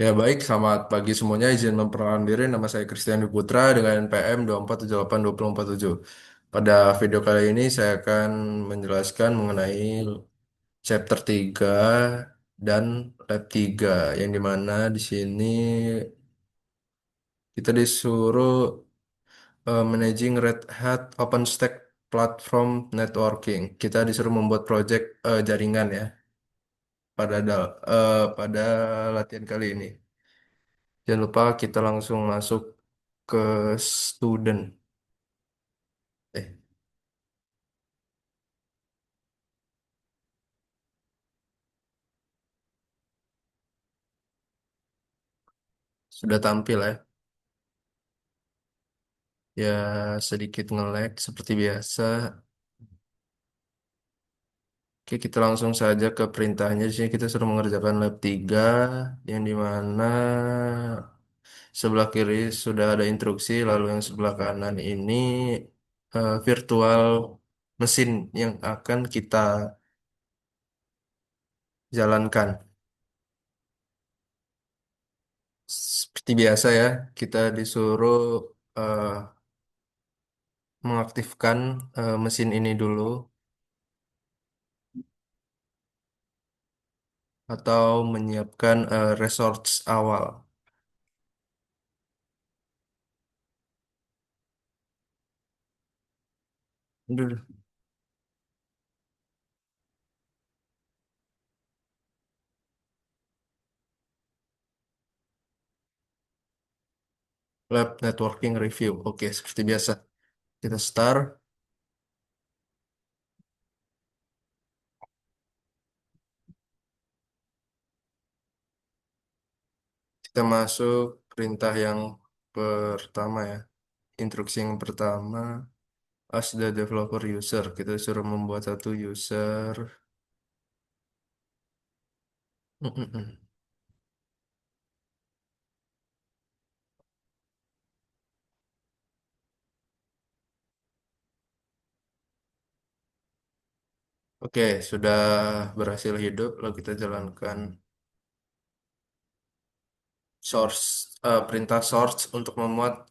Ya baik, selamat pagi semuanya. Izin memperkenalkan diri, nama saya Christian Putra dengan NPM 2478247. Pada video kali ini saya akan menjelaskan mengenai chapter 3 dan lab 3, yang dimana di sini kita disuruh managing Red Hat OpenStack Platform Networking. Kita disuruh membuat project jaringan ya pada latihan kali ini. Jangan lupa kita langsung masuk ke student. Eh, sudah tampil ya. Ya sedikit nge-lag seperti biasa. Oke, kita langsung saja ke perintahnya. Di sini kita sudah mengerjakan lab 3 yang dimana sebelah kiri sudah ada instruksi, lalu yang sebelah kanan ini virtual mesin yang akan kita jalankan. Seperti biasa ya, kita disuruh eh, mengaktifkan mesin ini dulu atau menyiapkan resource awal. Aduh, lab networking review. Oke, seperti biasa. Kita start, kita masuk perintah yang pertama ya. Instruksi yang pertama, as the developer user. Kita suruh membuat satu user. Mm-mm-mm. Oke, sudah berhasil hidup. Lalu kita jalankan perintah source untuk memuat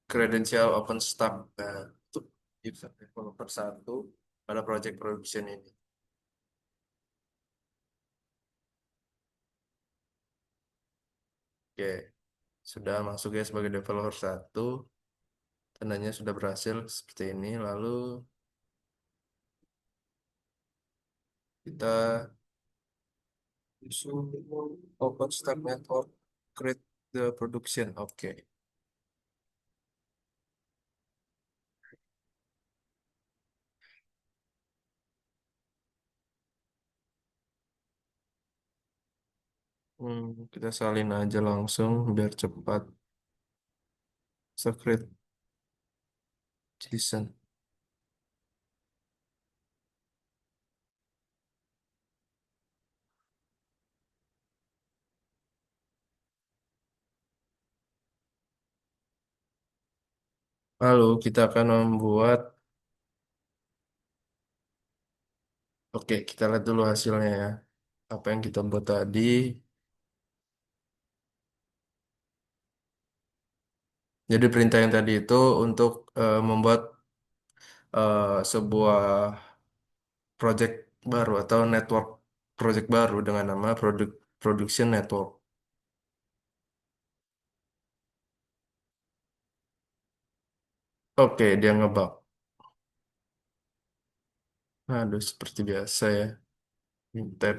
kredensial OpenStack untuk user developer satu pada project production ini. Oke, sudah masuk ya sebagai developer satu, tandanya sudah berhasil seperti ini. Lalu kita OpenStack network create the production. Oke. Kita salin aja langsung biar cepat. Secret JSON. Lalu kita akan membuat, oke, kita lihat dulu hasilnya ya. Apa yang kita buat tadi. Jadi perintah yang tadi itu untuk membuat sebuah project baru atau network project baru dengan nama production network. Oke, dia ngebug. Aduh, seperti biasa ya. Tab.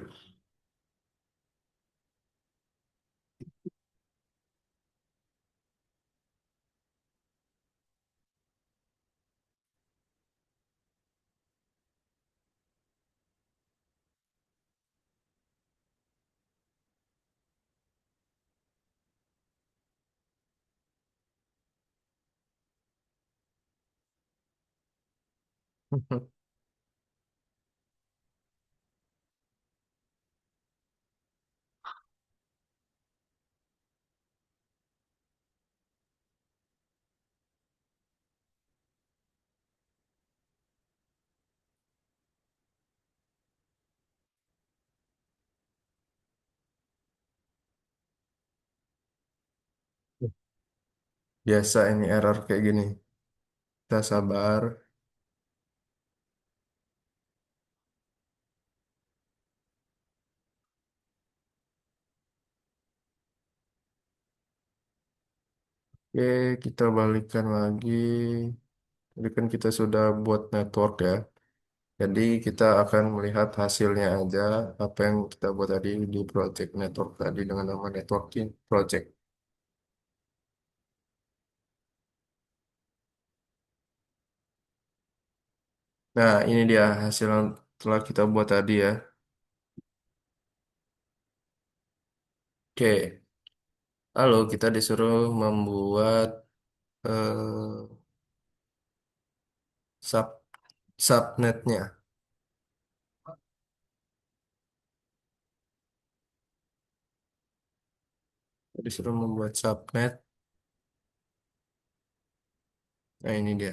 Biasa ini error kayak gini. Kita sabar. Oke, kita balikan lagi. Jadi kan kita sudah buat network ya. Jadi kita akan melihat hasilnya aja apa yang kita buat tadi di project network tadi dengan nama networking project. Nah, ini dia hasil yang telah kita buat tadi ya. Oke, lalu kita disuruh membuat sub subnetnya. Disuruh membuat subnet. Nah, ini dia.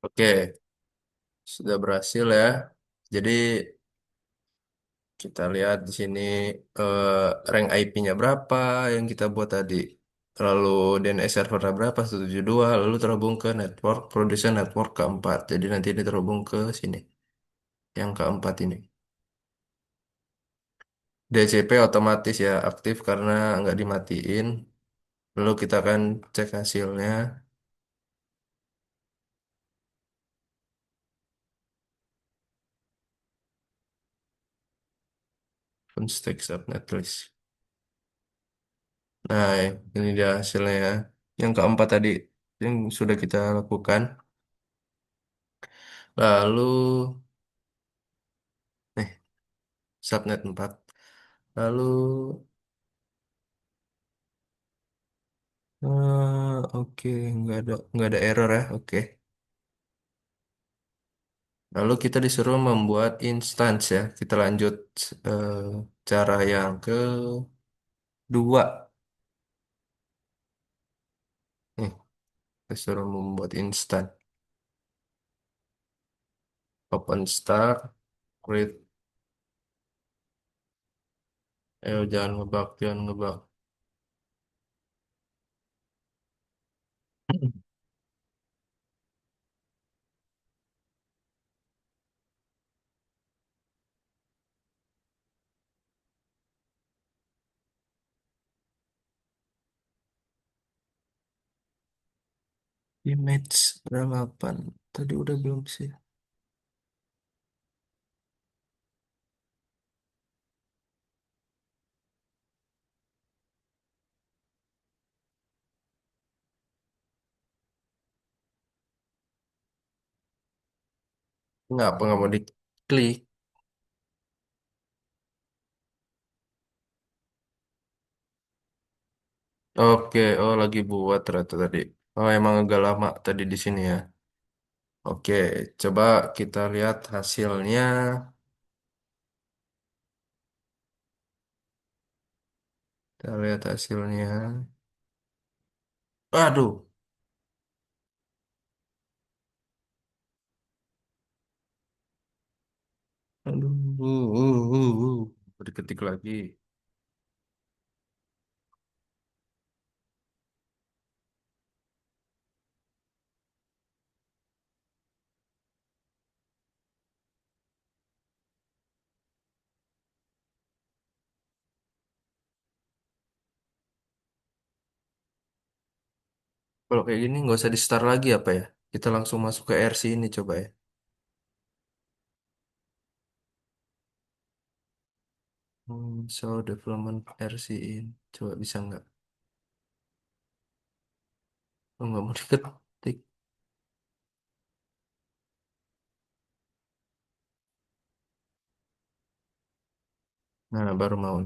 Oke, sudah berhasil ya. Jadi kita lihat di sini eh, rank IP-nya berapa yang kita buat tadi. Lalu DNS servernya berapa? 172. Lalu terhubung ke network, producer network keempat. Jadi nanti ini terhubung ke sini. Yang keempat ini. DCP otomatis ya aktif karena nggak dimatiin. Lalu kita akan cek hasilnya. Unstack subnet list. Nah, ini dia hasilnya ya. Yang keempat tadi yang sudah kita lakukan. Lalu, subnet 4. Lalu, oke, nggak ada error ya. Oke. Lalu kita disuruh membuat instance ya. Kita lanjut eh, cara yang kedua. Nih, disuruh membuat instance. OpenStack, create. Ayo jangan ngebug, jangan ngebug. Image 8. Tadi udah belum sih? Nggak mau diklik. Oke, oh lagi buat ternyata tadi. Oh emang agak lama tadi di sini ya. Oke, coba kita lihat hasilnya. Kita lihat hasilnya. Aduh, aduh, diketik lagi. Kalau kayak gini nggak usah di start lagi apa ya? Kita langsung masuk ke RC ini coba ya. So development RC in. Coba bisa nggak? Oh, nggak mau diketik. Nah, baru mau.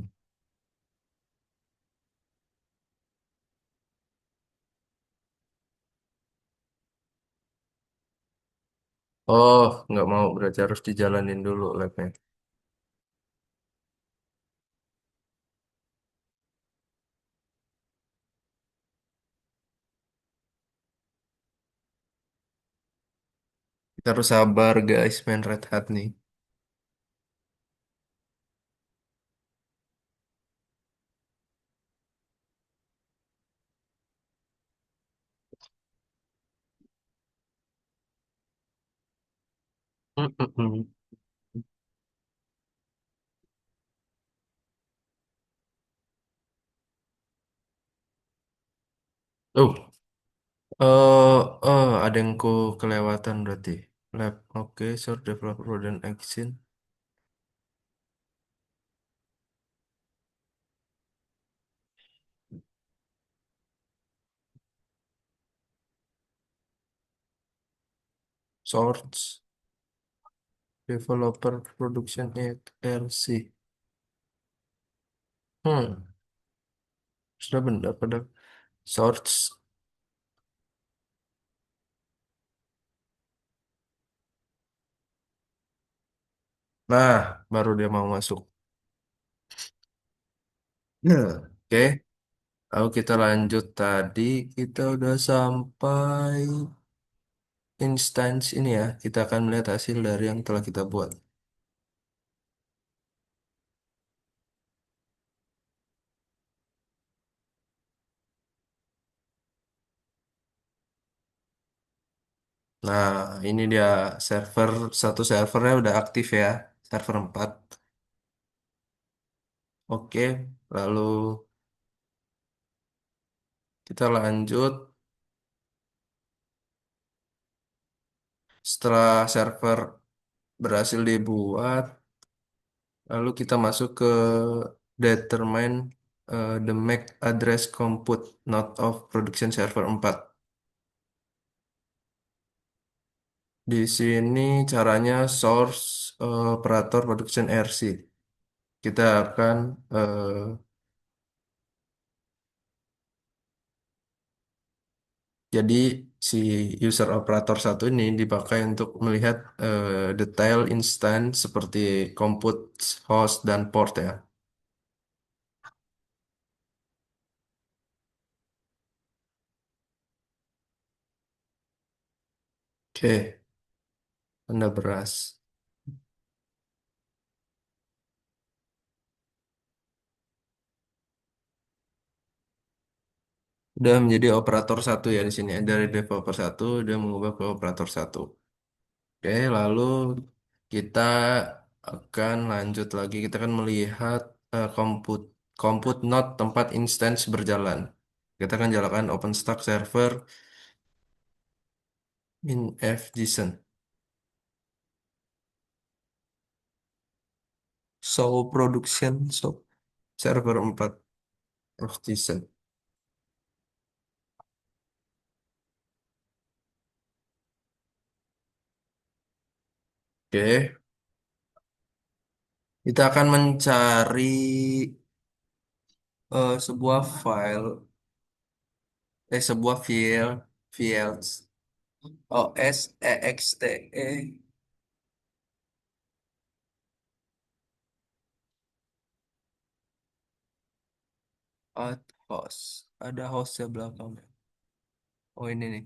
Oh, nggak mau berarti harus dijalanin dulu labnya. Kita harus sabar guys main Red Hat nih. Mm-mm. Oh, ada yang ku kelewatan berarti. Lab, oke, short developer dan action. Source developer production at RC. Hmm, sudah benar pada source. Nah, baru dia mau masuk. Nah, oke. Lalu kita lanjut tadi, kita udah sampai instance ini ya. Kita akan melihat hasil dari yang telah kita buat. Nah, ini dia server, satu servernya udah aktif ya. Server 4. Oke, lalu kita lanjut. Setelah server berhasil dibuat, lalu kita masuk ke determine the MAC address compute not of production server 4. Di sini caranya source operator production RC. Kita akan jadi si user operator satu ini dipakai untuk melihat detail instance seperti compute, host, dan port ya. Oke, Anda beras. Udah menjadi operator satu ya di sini. Dari developer satu, dia mengubah ke operator satu. Oke, lalu kita akan lanjut lagi. Kita akan melihat compute compute node tempat instance berjalan. Kita akan jalankan OpenStack server in FJSON. So production so server 4 FJSON. Oke, kita akan mencari sebuah file, sebuah fields OSEXTE at host. Ada hostnya belakangnya. Oh ini nih.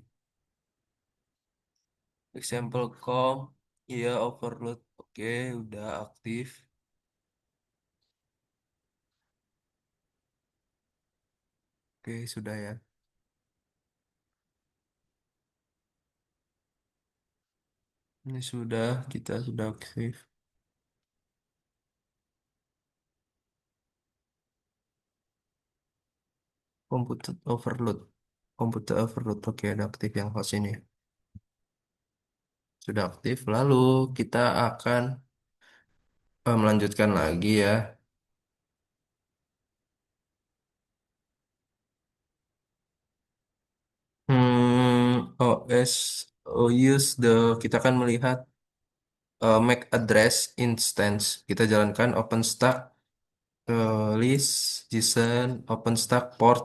Example com. Iya overload. Oke, udah aktif. Oke, sudah ya. Ini sudah, kita sudah aktif. Komputer overload. Komputer overload. Oke, ada aktif yang host ini. Sudah aktif. Lalu kita akan melanjutkan lagi ya. OS, use the, kita akan melihat MAC address instance. Kita jalankan OpenStack list JSON OpenStack port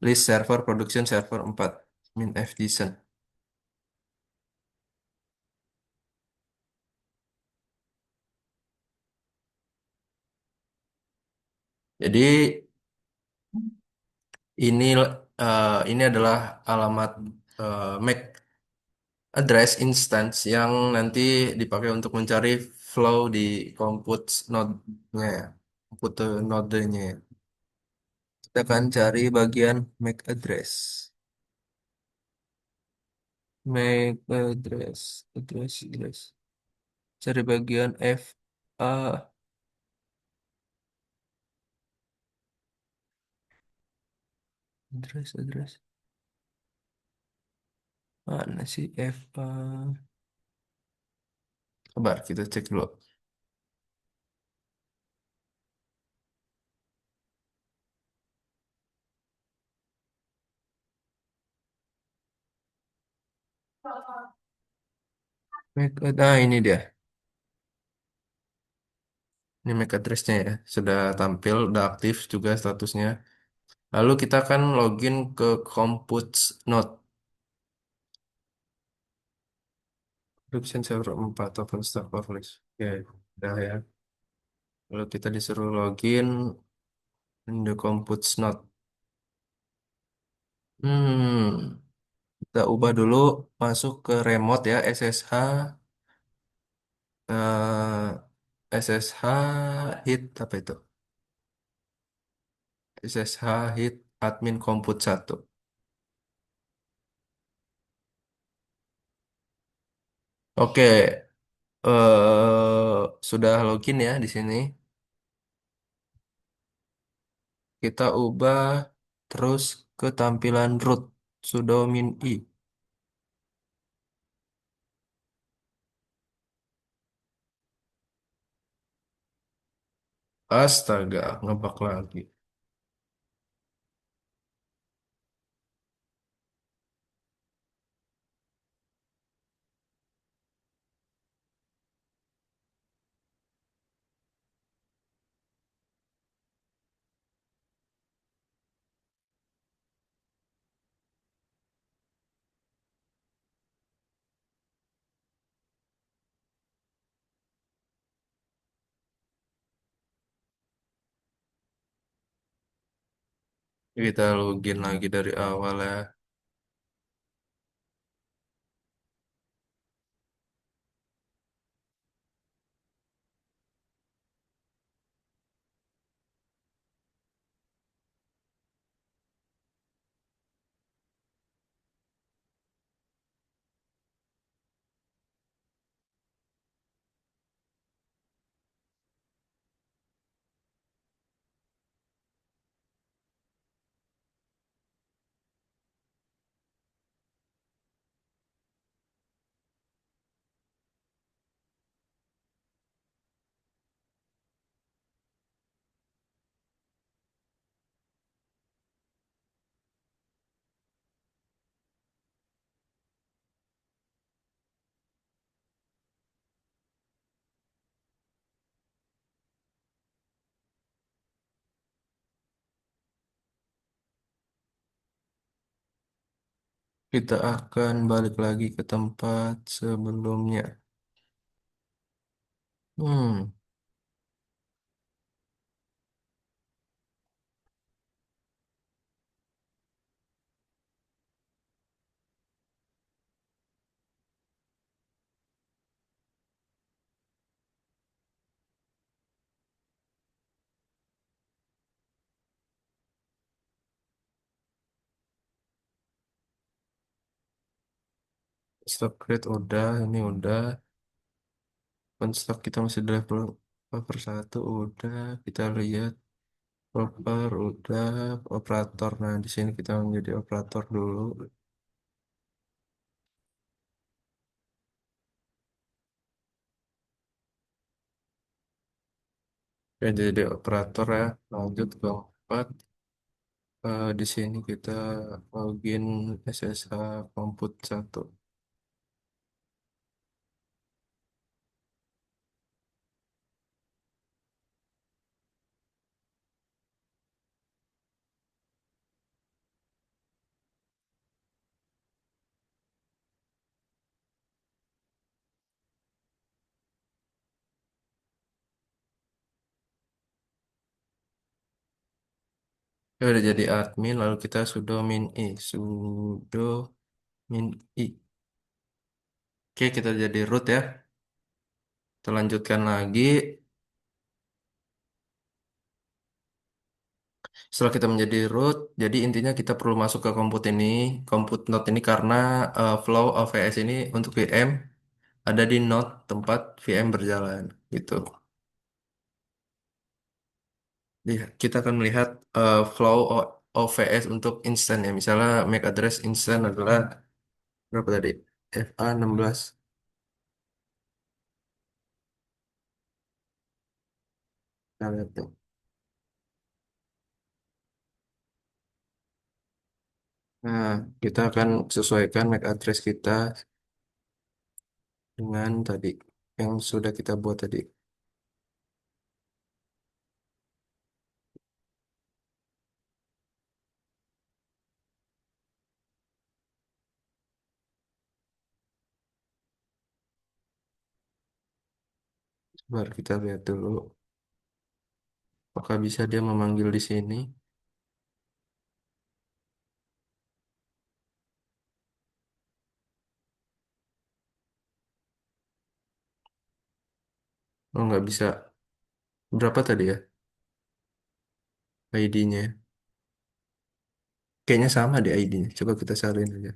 list server production server 4 min f JSON. Jadi ini ini adalah alamat MAC address instance yang nanti dipakai untuk mencari flow di compute node-nya, ya, compute node-nya. Kita akan cari bagian MAC address. MAC address. Cari bagian FA address. Mana sih FA? Sabar, kita cek dulu. Ini dia. Ini MAC address-nya ya. Sudah tampil, sudah aktif juga statusnya. Lalu kita akan login ke Compute Node. Encryption server 4 OpenStack Overflow. Oke, udah ya. Lalu kita disuruh login in the Compute Node. Kita ubah dulu masuk ke remote ya, SSH SSH hit apa itu? SSH hit admin Compute 1. Oke, sudah login ya di sini. Kita ubah terus ke tampilan root sudo min i. Astaga, ngebug lagi. Kita login lagi dari awal ya. Kita akan balik lagi ke tempat sebelumnya. Hmm, stock create udah, ini udah. Stock kita masih di level per satu udah. Kita lihat proper udah, operator. Nah, di sini kita menjadi operator dulu. Oke, jadi operator ya. Lanjut ke 4. Di sini kita login SSH Compute 1. Ya, udah jadi admin, lalu kita sudo min i. Oke, kita jadi root ya. Kita lanjutkan lagi. Setelah kita menjadi root, jadi intinya kita perlu masuk ke compute node ini karena flow OVS ini untuk VM ada di node tempat VM berjalan gitu. Kita akan melihat flow OVS untuk instan ya. Misalnya MAC address instan adalah berapa tadi? FA16. Kita lihat tuh. Nah, kita akan sesuaikan MAC address kita dengan tadi yang sudah kita buat tadi. Baru kita lihat dulu apakah bisa dia memanggil di sini. Oh, nggak bisa. Berapa tadi ya ID-nya? Kayaknya sama di ID-nya. Coba kita salin aja.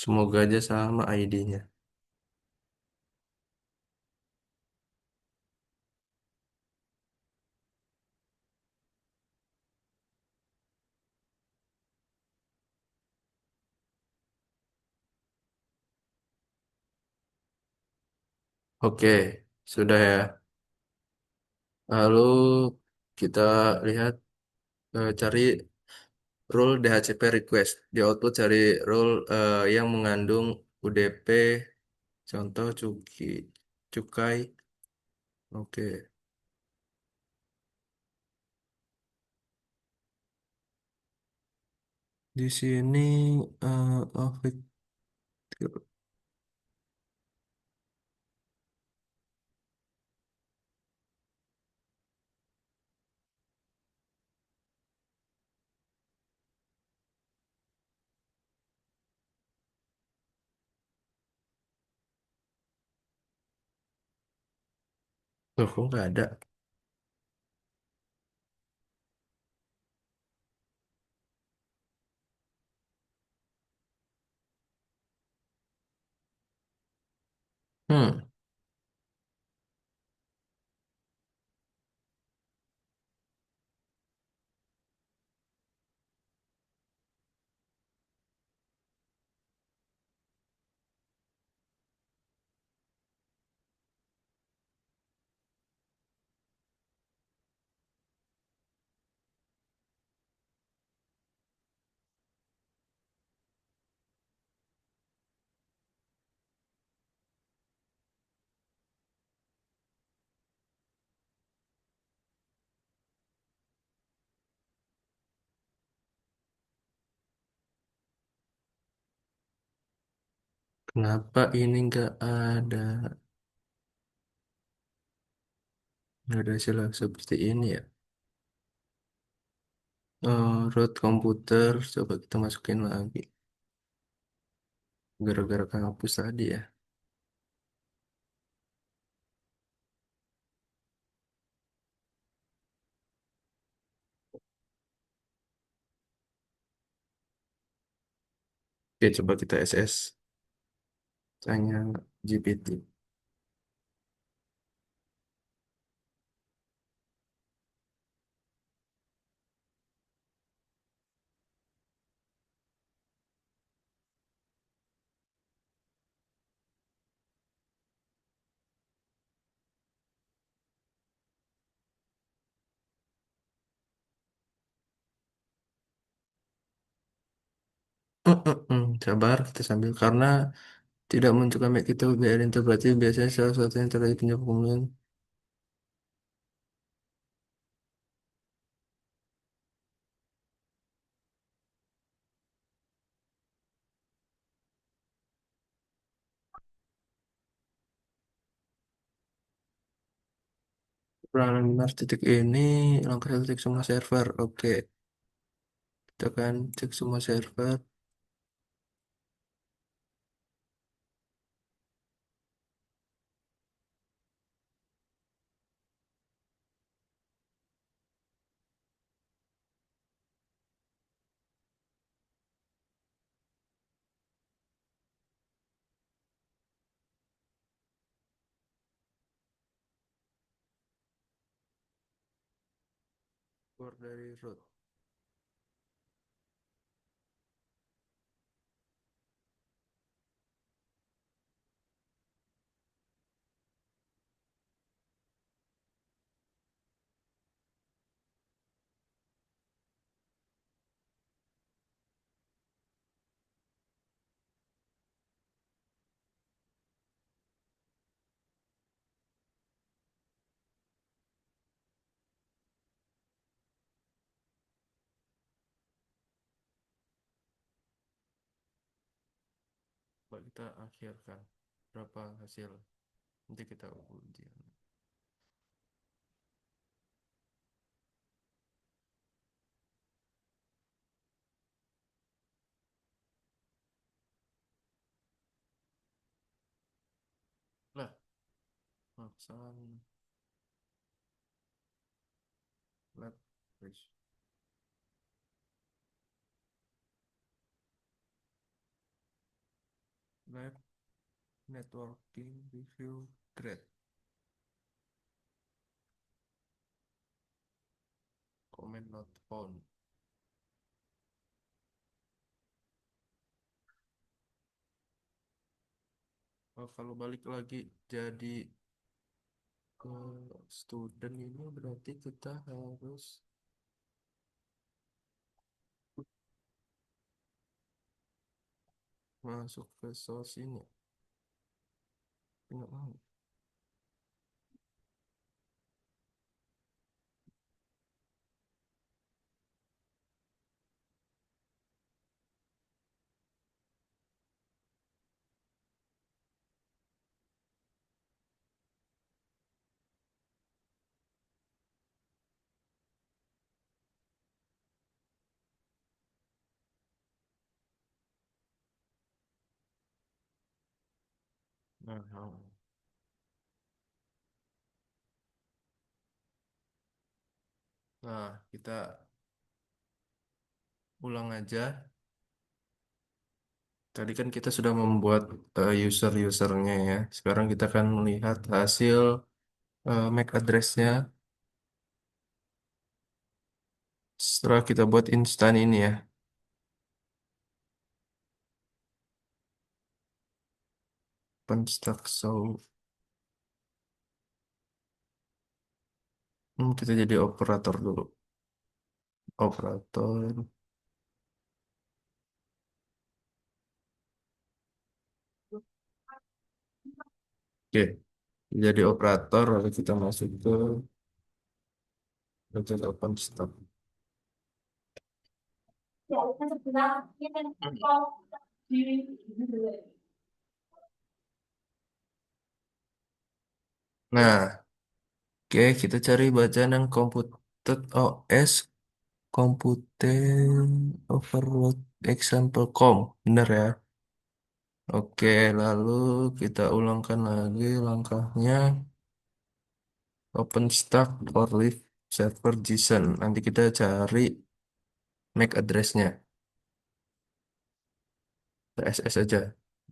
Semoga aja sama ID-nya. Oke, sudah ya. Lalu kita lihat cari rule DHCP request. Di output cari rule yang mengandung UDP, contoh cukai. Oke, di sini oh, loh, kok nggak ada? Hmm, kenapa ini nggak ada? Nggak ada hasil seperti ini ya. Root komputer, coba kita masukin lagi. Gara-gara kampus tadi ya. Oke, coba kita SS. Tanya GPT. Sabar, kita sambil karena tidak munculkan baik itu biar itu berarti biasanya salah satu yang terjadi penyambungan. Peranan benar titik ini, langkah satu cek semua server. Oke, kita akan cek semua server. Keluar dari root. Coba kita akhirkan. Berapa hasil? Nanti kita uji. Lah, maksan. Lab, please. Lab, networking, review, grade. Comment not found. Oh, kalau balik lagi jadi ke student ini berarti kita harus masuk ke source ini. Nggak mau. Nah, mau. Nah, kita ulang aja. Tadi kan kita sudah membuat user-usernya ya. Sekarang kita akan melihat hasil MAC address-nya setelah kita buat instan ini ya. Penstack so kita jadi operator dulu. Operator. Oke, jadi operator lalu kita masuk ke Project OpenStack. Nah, oke kita cari bacaan yang Computed OS Computed Overload Example.com. Bener ya? Oke, lalu kita ulangkan lagi langkahnya OpenStack for Live Server JSON. Nanti kita cari MAC address-nya. TSS aja,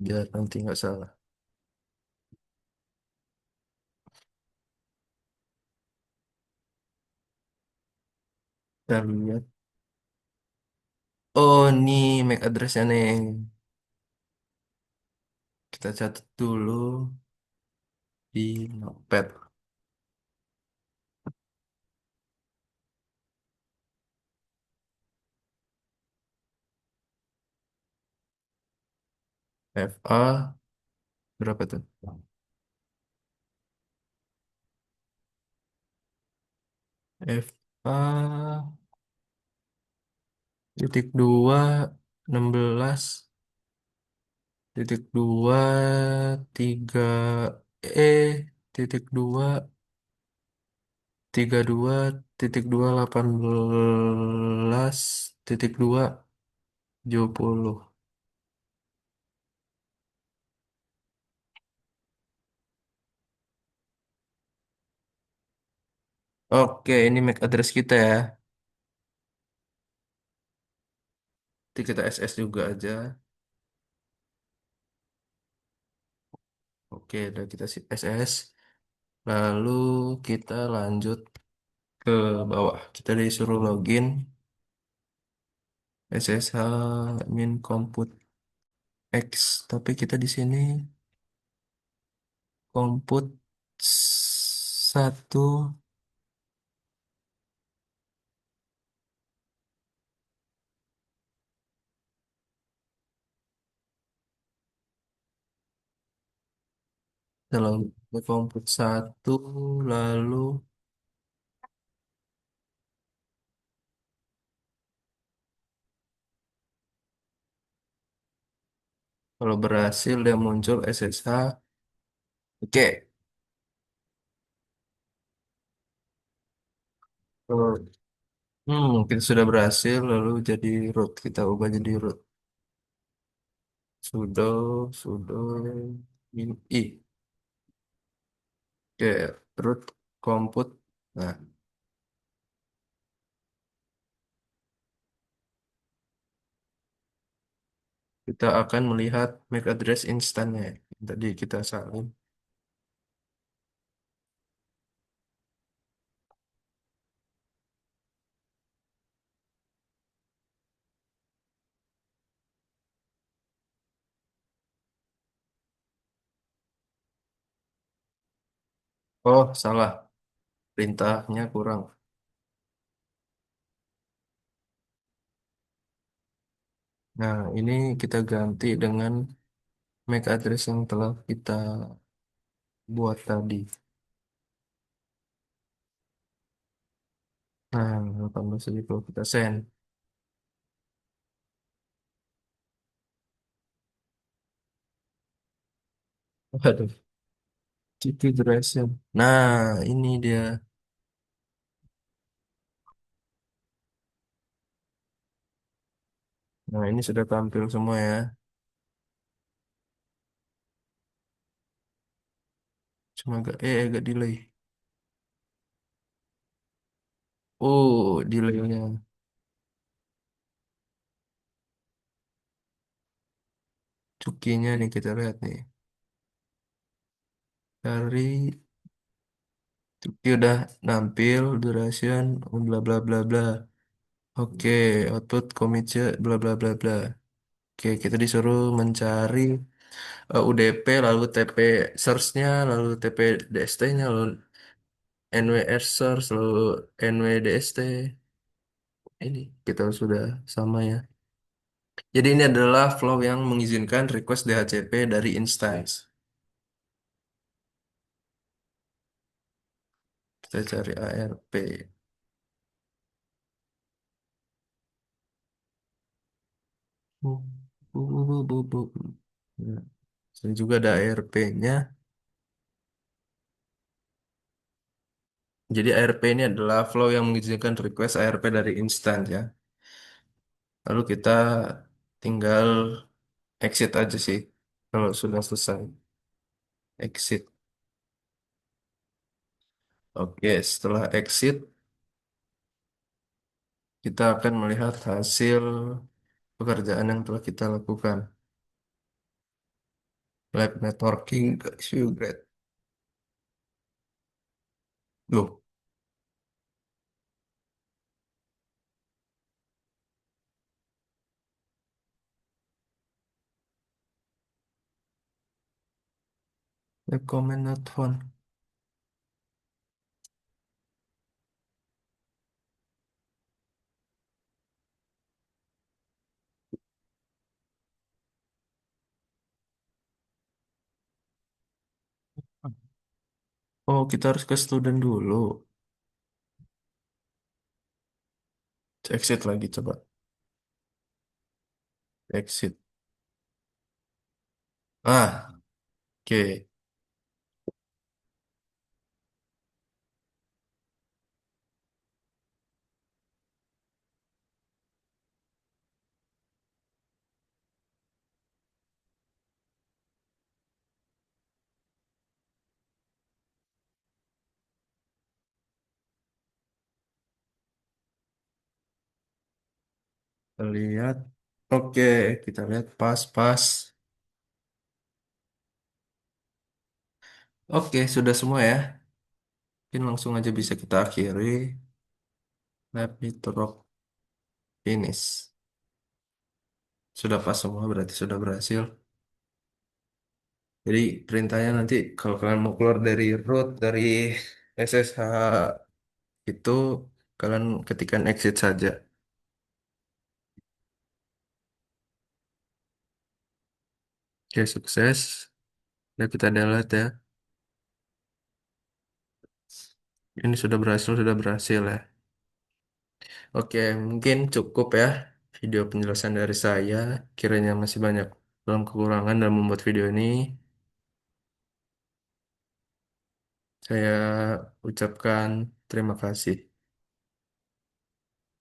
biar nanti nggak salah. Kita lihat. Oh, ini MAC address-nya nih. Kita catat dulu di Notepad. FA berapa tuh? FA titik dua 16 titik dua tiga titik dua 32.218.2 Oke, ini MAC address kita ya. Nanti kita SS juga aja. Oke, udah kita SS. Lalu kita lanjut ke bawah. Kita disuruh login SSH min comput X. Tapi kita di sini comput satu dalam comput satu lalu kalau berhasil dia muncul SSH. Oke. Kalau kita sudah berhasil lalu jadi root kita ubah jadi root sudo min I. Oke, root comput. Nah, kita akan melihat MAC address instannya yang tadi kita salin. Oh, salah. Perintahnya kurang. Nah, ini kita ganti dengan MAC address yang telah kita buat tadi. Nah, 18 kalau kita send. Waduh, GP duration. Nah, ini dia. Nah, ini sudah tampil semua ya. Cuma agak delay. Oh, delaynya. Cukinya nih kita lihat nih. Dari cuki udah nampil, duration, bla bla bla bla. Oke, output commit bla bla bla bla. Oke, kita disuruh mencari UDP, lalu TP search-nya, lalu TP DST-nya, lalu NWR search, lalu NWDST. Ini kita sudah sama ya. Jadi ini adalah flow yang mengizinkan request DHCP dari instance. Kita cari ARP. Bu, bu, bu, bu, bu, bu. Nah, dan juga ada ARP-nya. Jadi ARP ini adalah flow yang mengizinkan request ARP dari instance ya. Lalu kita tinggal exit aja sih kalau sudah selesai. Exit. Oke, setelah exit kita akan melihat hasil pekerjaan yang telah kita lakukan. Lab networking ke issue grade. Loh, lab comment not found. Oh, kita harus ke student dulu. Exit lagi coba. Exit. Ah, oke. Lihat. Oke, kita lihat pas-pas. Oke, sudah semua ya. Mungkin langsung aja bisa kita akhiri. Let me drop finish. Sudah pas semua, berarti sudah berhasil. Jadi perintahnya nanti kalau kalian mau keluar dari root, dari SSH itu, kalian ketikkan exit saja. Oke, sukses. Udah kita delete ya. Ini sudah berhasil ya. Oke, mungkin cukup ya video penjelasan dari saya. Kiranya masih banyak dalam kekurangan dalam membuat video ini. Saya ucapkan terima kasih.